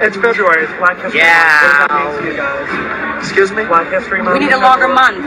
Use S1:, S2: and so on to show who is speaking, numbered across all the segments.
S1: It's February. It's Black History Month. What does that mean to you guys?
S2: Excuse me?
S1: Black History Month.
S3: We need a longer month.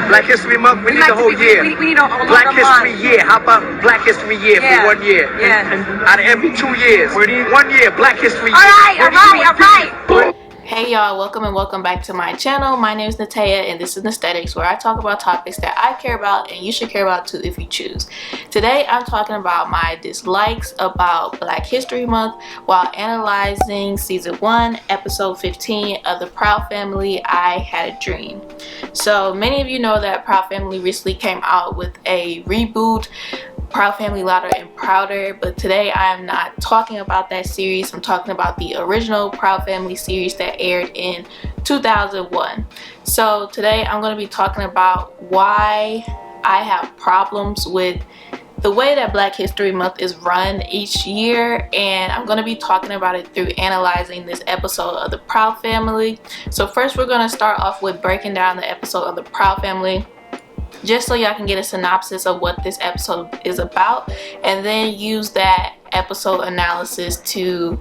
S2: Black History Month? We need the whole year.
S3: We need a longer
S2: Black
S3: month.
S2: History Year. How about Black History Year for 1 year?
S3: Yeah.
S2: Out of every 2 years. 1 year, Black History Year.
S3: All right.
S4: Hey y'all, welcome and welcome back to my channel. My name is Natea and this is Aesthetics, where I talk about topics that I care about and you should care about too if you choose. Today I'm talking about my dislikes about Black History Month while analyzing season 1 episode 15 of the Proud Family I Had a Dream. So many of you know that Proud Family recently came out with a reboot, Proud Family Louder and Prouder, but today I am not talking about that series. I'm talking about the original Proud Family series that aired in 2001. So today I'm going to be talking about why I have problems with the way that Black History Month is run each year, and I'm going to be talking about it through analyzing this episode of the Proud Family. So first we're going to start off with breaking down the episode of the Proud Family, just so y'all can get a synopsis of what this episode is about, and then use that episode analysis to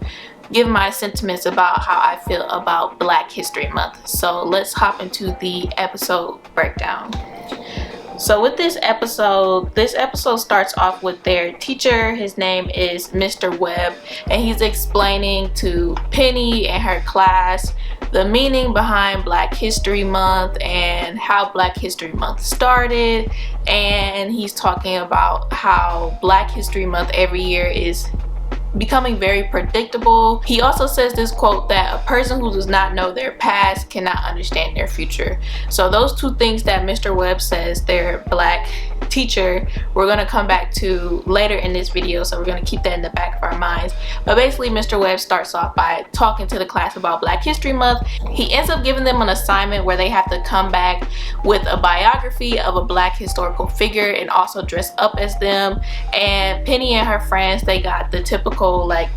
S4: give my sentiments about how I feel about Black History Month. So let's hop into the episode breakdown. So with this episode starts off with their teacher. His name is Mr. Webb, and he's explaining to Penny and her class the meaning behind Black History Month and how Black History Month started, and he's talking about how Black History Month every year is becoming very predictable. He also says this quote that a person who does not know their past cannot understand their future. So those two things that Mr. Webb says, their Black teacher, we're going to come back to later in this video, so we're going to keep that in the back of our minds. But basically Mr. Webb starts off by talking to the class about Black History Month. He ends up giving them an assignment where they have to come back with a biography of a Black historical figure and also dress up as them. And Penny and her friends, they got the typical like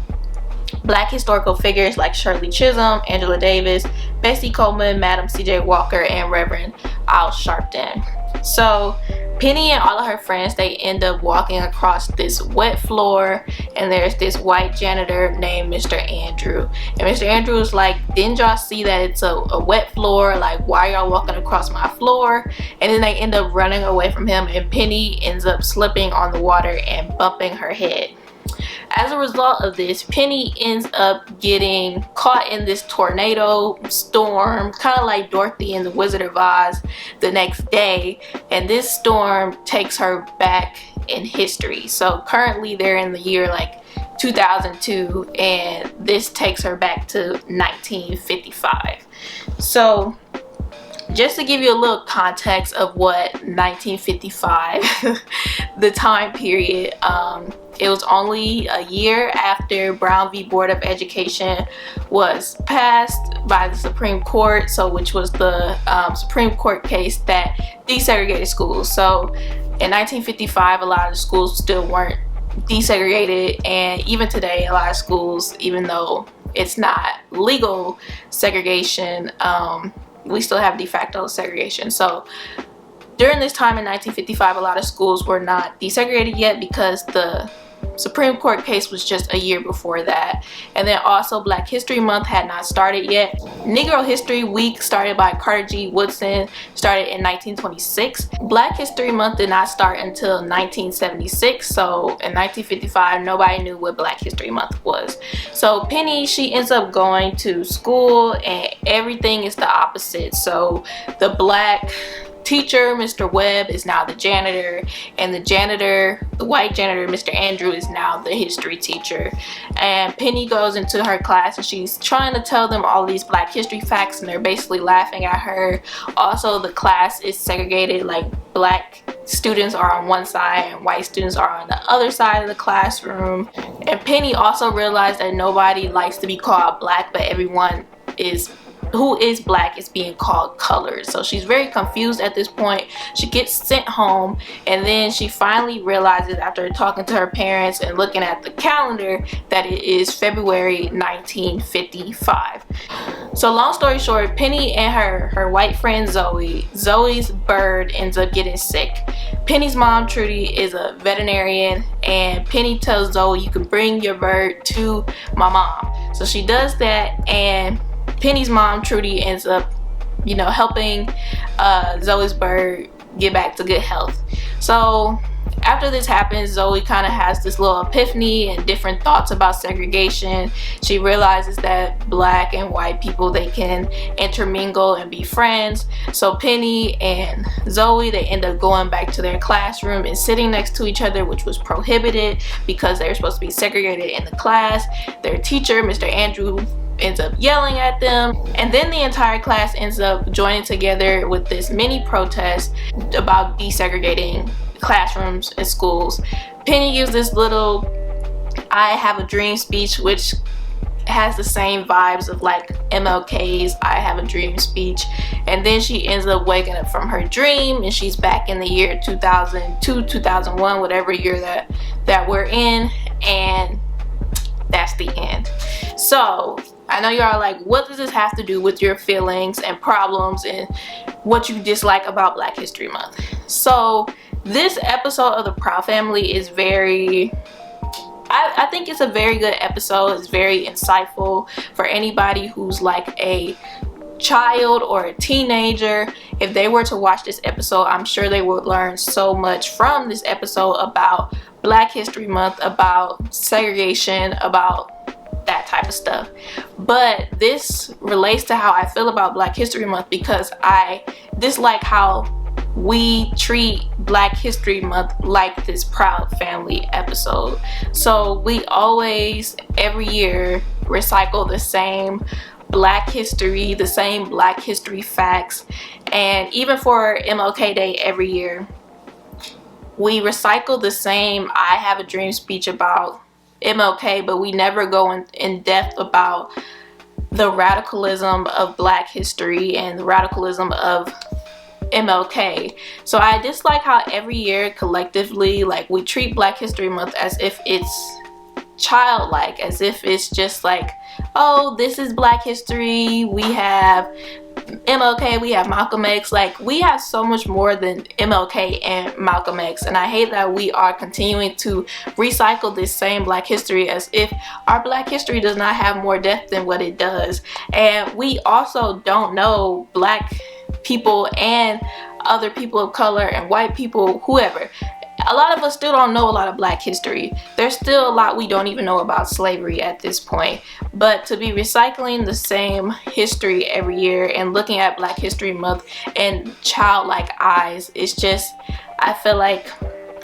S4: Black historical figures like Shirley Chisholm, Angela Davis, Bessie Coleman, Madam C.J. Walker, and Reverend Al Sharpton. So Penny and all of her friends, they end up walking across this wet floor, and there's this white janitor named Mr. Andrew. And Mr. Andrew is like, didn't y'all see that it's a wet floor? Like, why y'all walking across my floor? And then they end up running away from him, and Penny ends up slipping on the water and bumping her head. As a result of this, Penny ends up getting caught in this tornado storm, kind of like Dorothy in the Wizard of Oz, the next day, and this storm takes her back in history. So currently they're in the year like 2002, and this takes her back to 1955. So just to give you a little context of what 1955, the time period, it was only a year after Brown v. Board of Education was passed by the Supreme Court, which was the Supreme Court case that desegregated schools. So in 1955, a lot of the schools still weren't desegregated, and even today, a lot of schools, even though it's not legal segregation, we still have de facto segregation. So during this time in 1955, a lot of schools were not desegregated yet because the Supreme Court case was just a year before that. And then also Black History Month had not started yet. Negro History Week, started by Carter G. Woodson, started in 1926. Black History Month did not start until 1976. So in 1955, nobody knew what Black History Month was. So Penny, she ends up going to school and everything is the opposite. So the Black teacher, Mr. Webb, is now the janitor, and the white janitor, Mr. Andrew, is now the history teacher. And Penny goes into her class and she's trying to tell them all these Black history facts, and they're basically laughing at her. Also, the class is segregated, like Black students are on one side and white students are on the other side of the classroom. And Penny also realized that nobody likes to be called Black, but everyone who is Black is being called colored. So she's very confused at this point. She gets sent home, and then she finally realizes, after talking to her parents and looking at the calendar, that it is February 1955. So long story short, Penny and her white friend Zoe's bird ends up getting sick. Penny's mom, Trudy, is a veterinarian, and Penny tells Zoe, you can bring your bird to my mom. So she does that, and Penny's mom, Trudy, ends up, you know, helping Zoe's bird get back to good health. So after this happens, Zoe kind of has this little epiphany and different thoughts about segregation. She realizes that black and white people, they can intermingle and be friends. So Penny and Zoe, they end up going back to their classroom and sitting next to each other, which was prohibited because they were supposed to be segregated in the class. Their teacher, Mr. Andrew, ends up yelling at them, and then the entire class ends up joining together with this mini protest about desegregating classrooms and schools. Penny gives this little "I have a dream" speech, which has the same vibes of like MLK's "I have a dream" speech, and then she ends up waking up from her dream and she's back in the year 2002, 2001, whatever year that we're in, and that's the end. So I know y'all are like, what does this have to do with your feelings and problems and what you dislike about Black History Month? So this episode of the Proud Family is very, I think it's a very good episode. It's very insightful for anybody who's like a child or a teenager. If they were to watch this episode, I'm sure they would learn so much from this episode about Black History Month, about segregation, about that type of stuff. But this relates to how I feel about Black History Month because I dislike how we treat Black History Month like this Proud Family episode. So we always, every year, recycle the same Black history, the same Black history facts, and even for MLK Day every year, we recycle the same "I have a dream" speech about MLK, but we never go in depth about the radicalism of Black history and the radicalism of MLK. So I dislike how every year collectively, like, we treat Black History Month as if it's childlike, as if it's just like, oh, this is Black history, we have MLK, we have Malcolm X. Like, we have so much more than MLK and Malcolm X, and I hate that we are continuing to recycle this same Black history as if our Black history does not have more depth than what it does. And we also don't know Black people and other people of color and white people, whoever. A lot of us still don't know a lot of Black history. There's still a lot we don't even know about slavery at this point. But to be recycling the same history every year and looking at Black History Month in childlike eyes, it's just, I feel like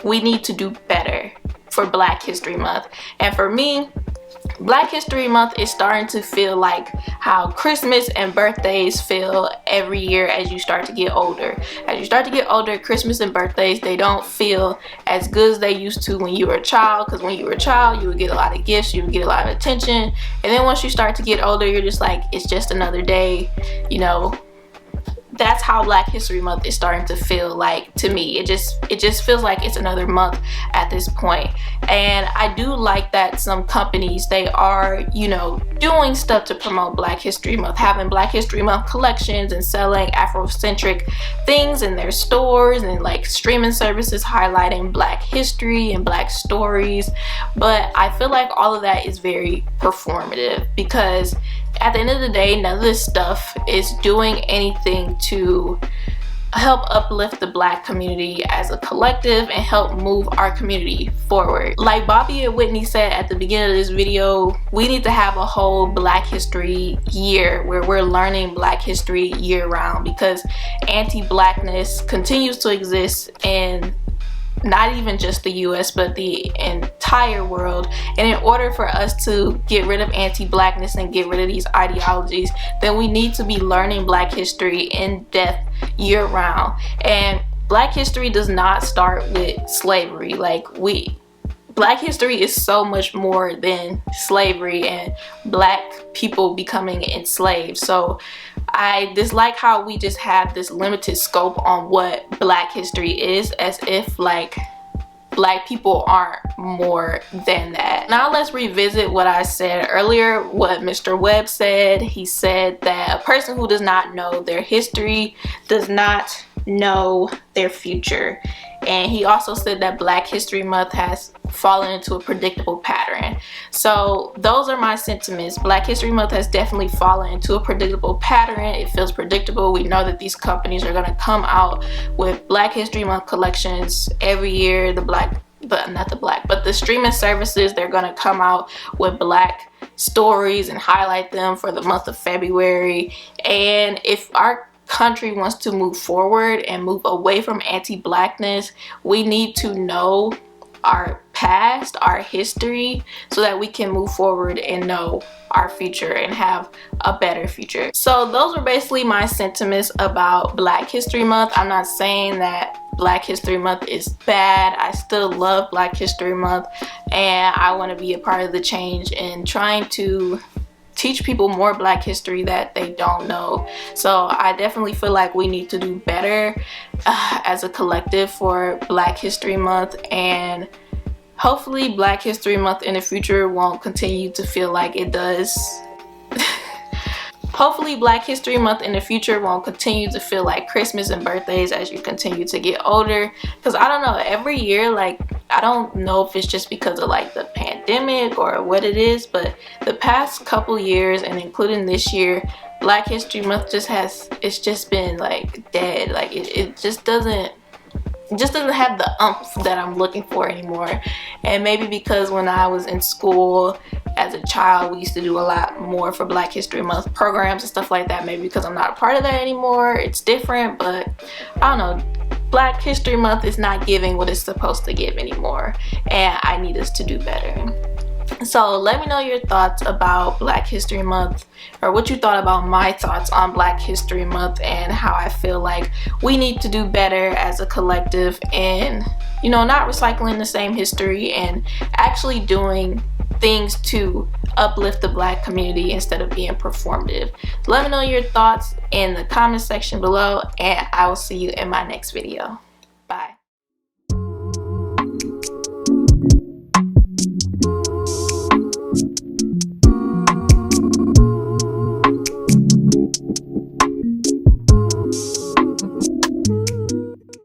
S4: we need to do better for Black History Month. And for me, Black History Month is starting to feel like how Christmas and birthdays feel every year as you start to get older. As you start to get older, Christmas and birthdays, they don't feel as good as they used to when you were a child, because when you were a child, you would get a lot of gifts, you would get a lot of attention, and then once you start to get older, you're just like, it's just another day, you know. That's how Black History Month is starting to feel like to me. It just feels like it's another month at this point. And I do like that some companies, they are, you know, doing stuff to promote Black History Month, having Black History Month collections and selling Afrocentric things in their stores, and like streaming services highlighting Black history and Black stories. But I feel like all of that is very performative, because at the end of the day, none of this stuff is doing anything to help uplift the Black community as a collective and help move our community forward. Like Bobby and Whitney said at the beginning of this video, we need to have a whole Black History year where we're learning Black history year round, because anti-Blackness continues to exist in not even just the US, but the entire world. And in order for us to get rid of anti-Blackness and get rid of these ideologies, then we need to be learning Black history in depth year round. And Black history does not start with slavery. Like, Black history is so much more than slavery and Black people becoming enslaved. So I dislike how we just have this limited scope on what Black history is, as if like Black people aren't more than that. Now let's revisit what I said earlier, what Mr. Webb said. He said that a person who does not know their history does not know their future. and he also said that Black History Month has fallen into a predictable pattern. So those are my sentiments. Black History Month has definitely fallen into a predictable pattern. It feels predictable. We know that these companies are going to come out with Black History Month collections every year. The streaming services, they're going to come out with Black stories and highlight them for the month of February. And if our country wants to move forward and move away from anti-Blackness, we need to know our past, our history, so that we can move forward and know our future and have a better future. So those are basically my sentiments about Black History Month. I'm not saying that Black History Month is bad. I still love Black History Month, and I want to be a part of the change in trying to teach people more Black history that they don't know. So I definitely feel like we need to do better as a collective for Black History Month, and hopefully Black History Month in the future won't continue to feel like it does. Hopefully Black History Month in the future won't continue to feel like Christmas and birthdays as you continue to get older. Because I don't know, every year, like, I don't know if it's just because of like the pandemic or what it is, but the past couple years and including this year, Black History Month it's just been like dead. Like it just doesn't have the umph that I'm looking for anymore. And maybe because when I was in school as a child, we used to do a lot more for Black History Month programs and stuff like that. Maybe because I'm not a part of that anymore, it's different. But I don't know, Black History Month is not giving what it's supposed to give anymore, and I need us to do better. So let me know your thoughts about Black History Month, or what you thought about my thoughts on Black History Month and how I feel like we need to do better as a collective, and not recycling the same history and actually doing things to uplift the Black community instead of being performative. Let me know your thoughts in the comment section below, and I will see you in my next video.